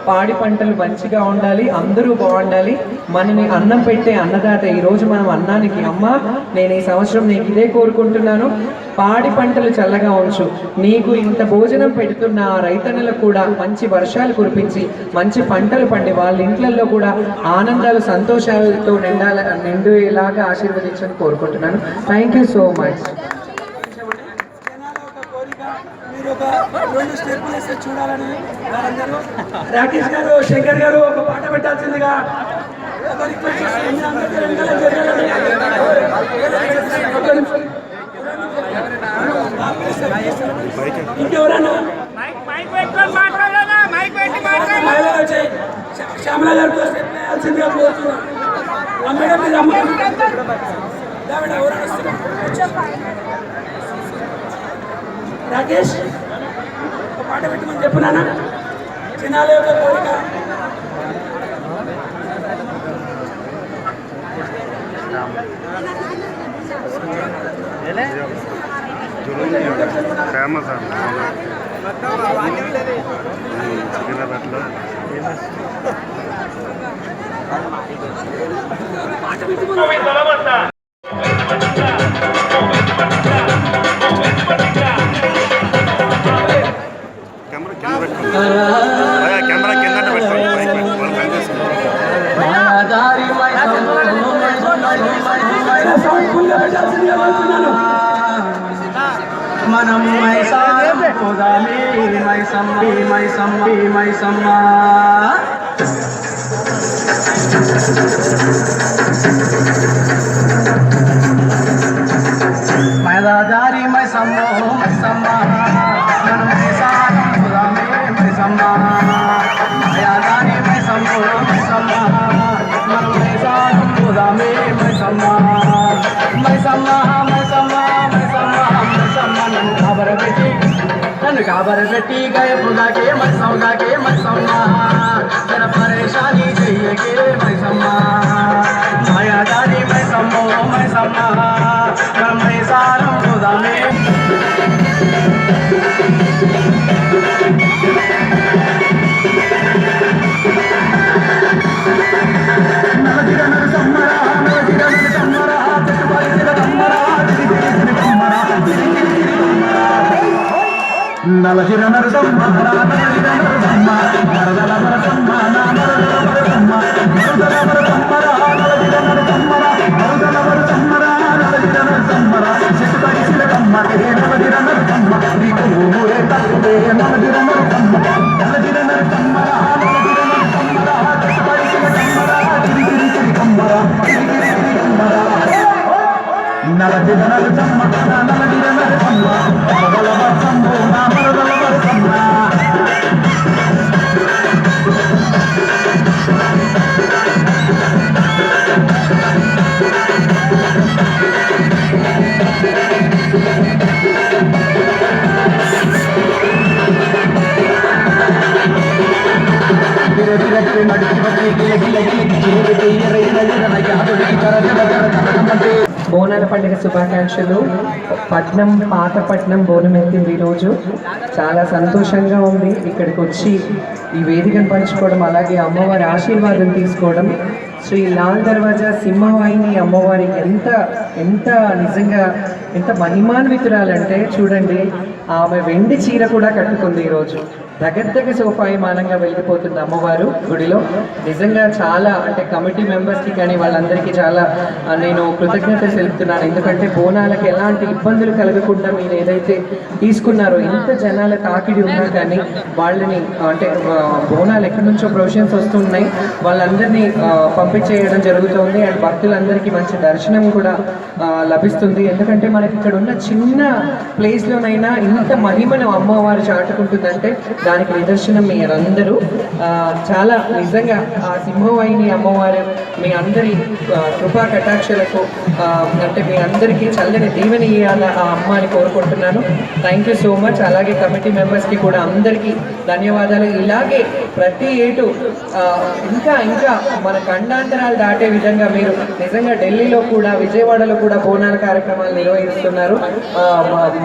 పాడి పంటలు మంచిగా ఉండాలి, అందరూ బాగుండాలి. మనని అన్నం పెట్టే అన్నదాత. ఈరోజు మనం అన్నానికి అమ్మ నేను ఈ సంవత్సరం నీకు ఇదే కోరుకుంటున్నాను, పాడి పంటలు చల్లగా ఉంచు, నీకు ఇంత భోజనం పెడుతున్న ఆ రైతన్నలకు కూడా మంచి వర్షాలు కురిపించి మంచి పంటలు పండి వాళ్ళ ఇంట్లలో కూడా ఆనందాలు సంతోషాలతో నిండేలాగా ఆశీర్వదించని కోరుకుంటున్నాను. Thank you so much. చూడాలని రాకేష్ గారు, శంకర్ గారు ఒక పాట పెట్టాల్సిందిగా ఇంకెవరన్నా శ్యామల గారితో వేయాల్సిందిగా కోరుతున్నాం. రాకేష్ ఒక పాట పెట్టమని చెప్పున్నానా? చిన్నాల యొక్క కోరిక. ఫేమస్ కెమెరా కింద మనం మైసమ్మ మైదారి మైసమ్మ మైసమ్మ మనం మైసమ్మ మైదారి మైసమ్మ మైసమ్మ మనం మైసమ్మ మైసమ్మ మైసమ్మ మైసమ్మ నన్ను కాబరబెట్టి గయపుగాకే మైసమ్మాకే మైసమ్మ జర పరేషాని చెయ్యకే మైసమ్మ మాయాదారి మైసమ్మ మైసమ్మ మనం మైసారం పోదామే. నలజిర నరసమ్మ నలజిర నరసమ్మ నరదల నరసమ్మ నరదల నరసమ్మ నరదల నరసమ్మ నలజిర నరసమ్మ నరదల నరసమ్మ నలజిర నరసమ్మ చెట్టుపై సిలకమ్మ నలజిర నరసమ్మ నీకు ఊరే తక్కువే నలజిర నరసమ్మ నలజిర నరసమ్మ నలజిర నరసమ్మ చెట్టుపై సిలకమ్మ గిరిగిరి సిరికమ్మ గిరిగిరి సిరికమ్మ నలజిర నరసమ్మ నలజిర నరసమ్మ నరదల నరసమ్మ బోనాల పండుగ శుభాకాంక్షలు. పట్నం పాతపట్నం బోనం ఎత్తింది ఈరోజు. చాలా సంతోషంగా ఉంది ఇక్కడికి వచ్చి ఈ వేదికను పంచుకోవడం, అలాగే అమ్మవారి ఆశీర్వాదం తీసుకోవడం. శ్రీ లాల్ దర్వాజా సింహవాహిని అమ్మవారి ఎంత నిజంగా ఎంత మహిమాన్వితురాలంటే చూడండి, ఆమె వెండి చీర కూడా కట్టుకుంది ఈరోజు. దగ్గర సోపాయమానంగా వెళ్ళిపోతుంది అమ్మవారు గుడిలో. నిజంగా చాలా అంటే కమిటీ మెంబర్స్కి కానీ వాళ్ళందరికీ చాలా నేను కృతజ్ఞతలు తెలుపుతున్నాను. ఎందుకంటే బోనాలకు ఎలాంటి ఇబ్బందులు కలగకుండా మీరు ఏదైతే తీసుకున్నారో, ఇంత జనాల తాకిడి ఉన్నా కానీ వాళ్ళని అంటే బోనాలు ఎక్కడి నుంచో ప్రొవిజన్స్ వస్తున్నాయి, వాళ్ళందరినీ పంపించేయడం జరుగుతుంది. అండ్ భక్తులందరికీ మంచి దర్శనం కూడా లభిస్తుంది. ఎందుకంటే మనకి ఇక్కడ ఉన్న చిన్న ప్లేస్లోనైనా ఇంత మహిమను అమ్మవారు చాటుకుంటుందంటే దానికి నిదర్శనం మీరందరూ. చాలా నిజంగా ఆ సింహవాహిని అమ్మవారు మీ అందరి కృపా కటాక్షలకు అంటే మీ అందరికీ చల్లని దీవెన ఇవ్వాలని ఆ అమ్మని కోరుకుంటున్నాను. Thank you so much. అలాగే కమిటీ మెంబర్స్కి కూడా అందరికీ ధన్యవాదాలు. ఇలాగే ప్రతి ఏటు ఇంకా మన ఖండాంతరాలు దాటే విధంగా మీరు నిజంగా ఢిల్లీలో కూడా విజయవాడలో కూడా బోనాల కార్యక్రమాలు నిర్వహించి చేస్తున్నారు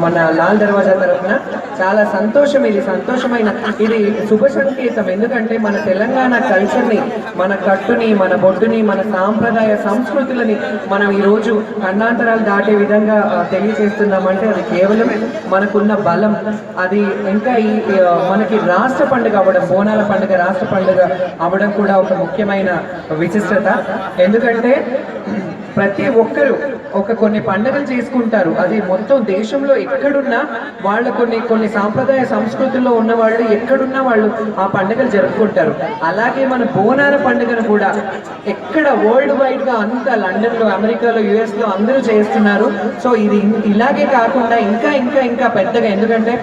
మన లాల్ దర్వాజా తరఫున. చాలా సంతోషం, ఇది సంతోషమైన, ఇది శుభ సంకేతం. ఎందుకంటే మన తెలంగాణ కల్చర్ని, మన కట్టుని, మన బొట్టుని, మన సాంప్రదాయ సంస్కృతులని మనం ఈరోజు ఖండాంతరాలు దాటే విధంగా తెలియజేస్తున్నామంటే అది కేవలం మనకున్న బలం. అది ఇంకా ఈ మనకి రాష్ట్ర పండుగ అవ్వడం, బోనాల పండుగ రాష్ట్ర పండుగ అవ్వడం కూడా ఒక ముఖ్యమైన విశిష్టత. ఎందుకంటే ప్రతి ఒక్కరూ కొన్ని పండుగలు చేసుకుంటారు. అది మొత్తం దేశంలో ఎక్కడున్నా వాళ్ళ కొన్ని సాంప్రదాయ సంస్కృతుల్లో ఉన్న వాళ్ళు ఎక్కడున్నా వాళ్ళు ఆ పండుగలు జరుపుకుంటారు. అలాగే మన బోనాల పండుగను కూడా ఎక్కడ వరల్డ్ వైడ్గా అంతా లండన్లో, అమెరికాలో, యుఎస్లో అందరూ చేస్తున్నారు. సో ఇది ఇలాగే కాకుండా ఇంకా ఇంకా ఇంకా పెద్దగా, ఎందుకంటే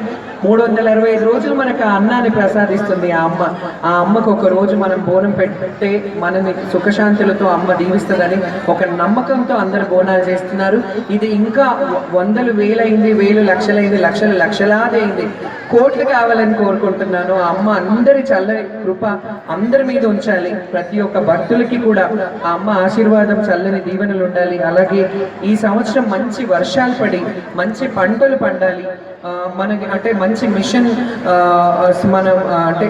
365 రోజులు మనకు ఆ అన్నాన్ని ప్రసాదిస్తుంది ఆ అమ్మ. ఆ అమ్మకు ఒక రోజు మనం బోనం పెడితే మనని సుఖశాంతులతో అమ్మ దీవిస్తుందని ఒక నమ్మకంతో అందరు బోనాలు చేస్తున్నారు. ఇది ఇంకా వందలు వేలైంది, వేలు లక్షలైంది, లక్షలు లక్షలాది అయింది, కోట్లు కావాలని కోరుకుంటున్నాను. ఆ అమ్మ అందరి చల్లని కృప అందరి మీద ఉంచాలి. ప్రతి ఒక్క భక్తులకి కూడా ఆ అమ్మ ఆశీర్వాదం, చల్లని దీవెనలు ఉండాలి. అలాగే ఈ సంవత్సరం మంచి వర్షాలు పడి మంచి పంటలు పండాలి. మనకి అంటే మంచి మిషన్ మనం అంటే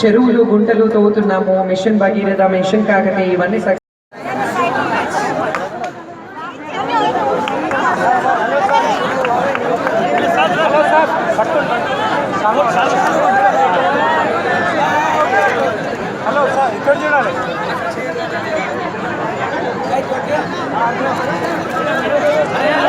చెరువులు గుంటలు తవ్వుతున్నాము. మిషన్ భగీరథ, మిషన్ కాకతీయ, ఇవన్నీ హలో సార్, ఇక్కడ చూడాలి. అయ్యా